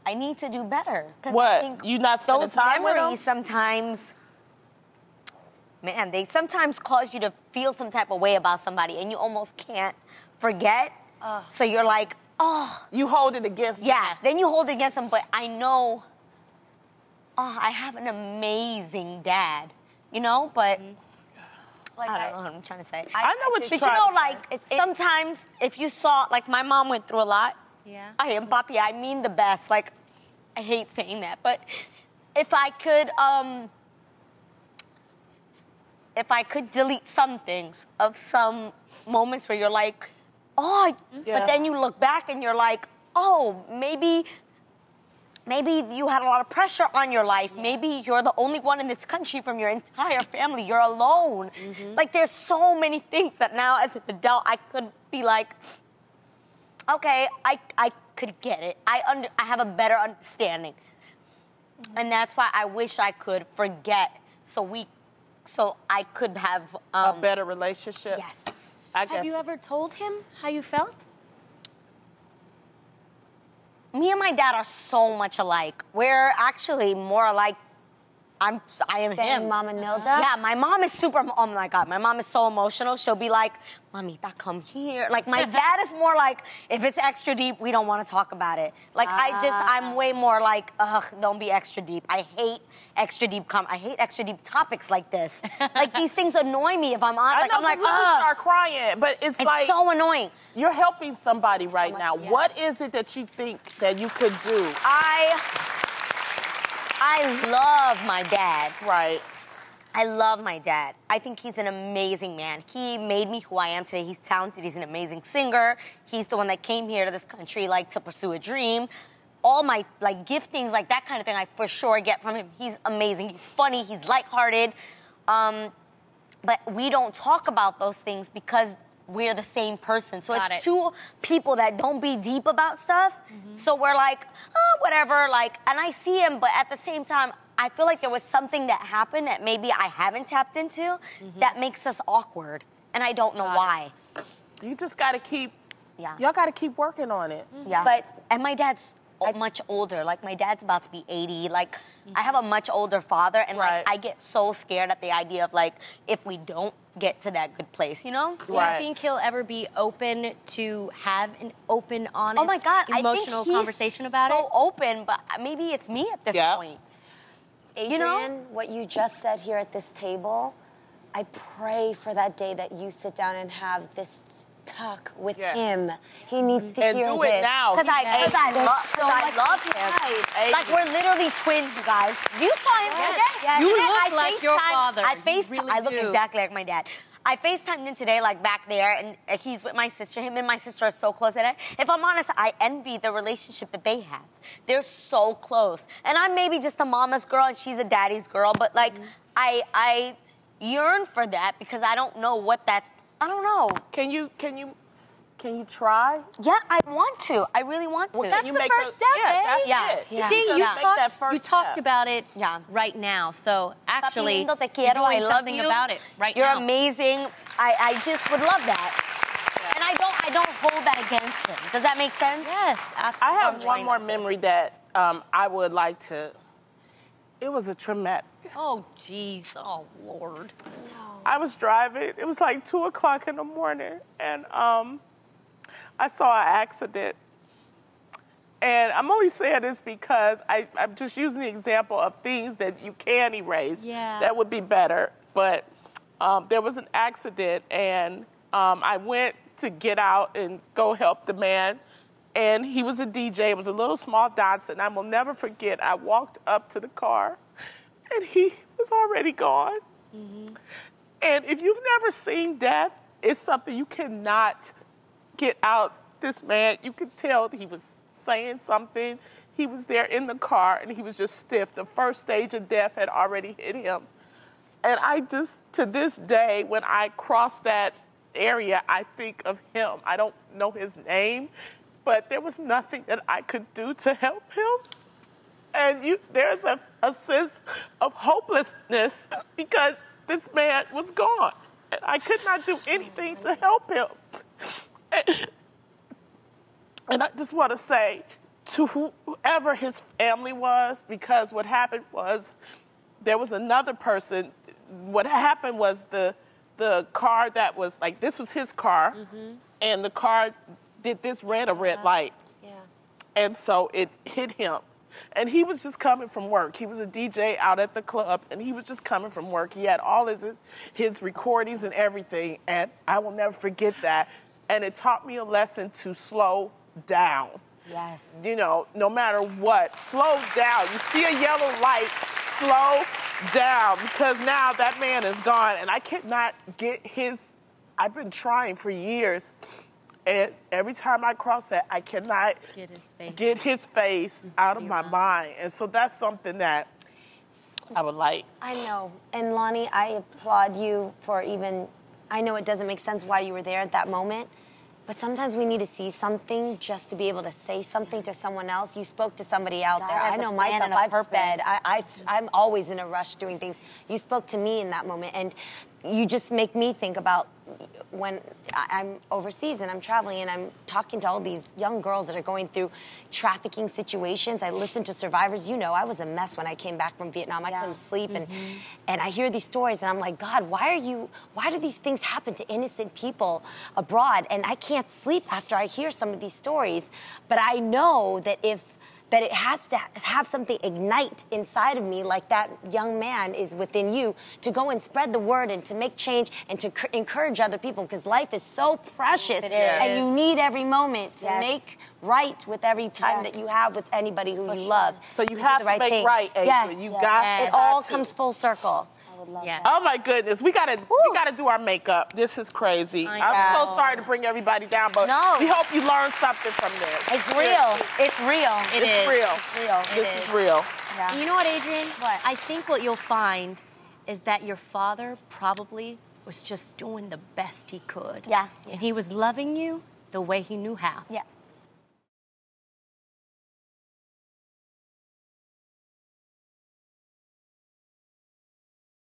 I need to do better. What? I think you not spending time with them? Those memories sometimes, man, they sometimes cause you to feel some type of way about somebody, and you almost can't forget. So you're like, You hold it against them. Yeah, then you hold it against them, but I know, I have an amazing dad, you know, but... Like I don't know what I'm trying to say. I know what you're But you trying know, to like, sometimes if you saw, like, my mom went through a lot. Yeah. I am Papi, I mean the best. Like, I hate saying that, but if I could delete some things of some moments where you're like, but then you look back and you're like, maybe you had a lot of pressure on your life. Yeah. Maybe you're the only one in this country from your entire family. You're alone. Mm-hmm. Like, there's so many things that now as an adult I could be like, okay, I could get it. I have a better understanding. Mm-hmm. And that's why I wish I could forget so I could have... a better relationship? Yes. Have you ever told him how you felt? Me and my dad are so much alike. We're actually more alike. I am him. Mama Nilda? Yeah, my mom is super, oh my God, my mom is so emotional. She'll be like, Mamita, come here. Like, my dad is more like, if it's extra deep, we don't want to talk about it. Like, I'm way more like, don't be extra deep. I hate extra deep topics like this. Like, these things annoy me if I'm on, like, I'm like, start crying, but it's like... It's so annoying. You're helping somebody right now. Yeah. What is it that you think that you could do? I love my dad. Right. I love my dad. I think he's an amazing man. He made me who I am today. He's talented. He's an amazing singer. He's the one that came here to this country, like, to pursue a dream. All my, like, giftings, like, that kind of thing, I for sure get from him. He's amazing. He's funny. He's lighthearted. But we don't talk about those things because we're the same person. So it's two people that don't be deep about stuff. Mm-hmm. So we're like, whatever, like, and I see him, but at the same time, I feel like there was something that happened that maybe I haven't tapped into that makes us awkward. And I don't know why. You just got to keep, y'all got to keep working on it. Mm-hmm. Yeah. And my dad's much older. Like, my dad's about to be 80. Like, I have a much older father, and, like, I get so scared at the idea of, like, if we don't get to that good place, you know? Do you think he'll ever be open to have an open, honest, emotional conversation about it? So open, but maybe it's me at this point. Adrienne, you know? What you just said here at this table, I pray for that day that you sit down and have this talk with him. He needs to hear this. And do it now. Because I love him. Like, we're literally twins, you guys. You saw him today. Yes. You look like your father. I look exactly like my dad. I FaceTimed him today, like, back there, and he's with my sister. Him and my sister are so close that if I'm honest, I envy the relationship that they have. They're so close. And I'm maybe just a mama's girl, and she's a daddy's girl, but, like, I yearn for that because I don't know what that's... I don't know. Can you try? Yeah, I want to. I really want to. Well, that's the first step, That's it. Yeah. See, you talked about it right now. So actually, Papi lindo, te quiero. I love you. About it right You're now. amazing. I just would love that. Yeah. And I don't hold that against him. Does that make sense? Yes, absolutely. I have one more memory that I would like to. It was a traumatic. Oh, jeez. Oh, Lord. No. I was driving. It was like 2 o'clock in the morning, and I saw an accident. And I'm only saying this because I'm just using the example of things that you can erase. Yeah. That would be better. But there was an accident, and I went to get out and go help the man. And he was a DJ. It was a little small Datsun. I will never forget. I walked up to the car, and he was already gone. Mm-hmm. And if you've never seen death, it's something you cannot get out. This man, you could tell he was saying something. He was there in the car, and he was just stiff. The first stage of death had already hit him. And I just, to this day, when I cross that area, I think of him. I don't know his name, but there was nothing that I could do to help him. And there's a sense of hopelessness because this man was gone, and I could not do anything to help him. And I just want to say to whoever his family was, because what happened was there was another person. What happened was the car that was, like, this was his car, and the car did this red light. Yeah. And so it hit him. And he was just coming from work. He was a DJ out at the club, and he was just coming from work. He had all his recordings and everything, and I will never forget that. And it taught me a lesson to slow down. Yes. You know, no matter what, slow down. You see a yellow light, slow down, because now that man is gone, and I cannot get I've been trying for years, and every time I cross that, I cannot get his face out of my mind. And so that's something that I would like. I know. And Lonnie, I applaud you for I know it doesn't make sense why you were there at that moment, but sometimes we need to see something just to be able to say something to someone else. You spoke to somebody out there. I know myself, I've sped. I'm always in a rush doing things. You spoke to me in that moment, and you just make me think about when I'm overseas and I'm traveling and I'm talking to all these young girls that are going through trafficking situations. I listen to survivors. You know, I was a mess when I came back from Vietnam. I couldn't sleep, and I hear these stories, and I'm like, God, why do these things happen to innocent people abroad? And I can't sleep after I hear some of these stories. But I know that that it has to have something ignite inside of me, like that young man is within you, to go and spread the word and to make change and to encourage other people, because life is so precious. Yes, it is. And you need every moment to make right with every time that you have with anybody who you love. So you have to make right, Adrian. Yes. You got it all comes full circle. Yeah. Oh my goodness, we gotta do our makeup. This is crazy. I'm so sorry to bring everybody down, but we hope you learned something from this. It's real. It's real. It's real. It's real. This is real. Yeah. And you know what, Adrian? What? I think what you'll find is that your father probably was just doing the best he could. Yeah. And he was loving you the way he knew how. Yeah.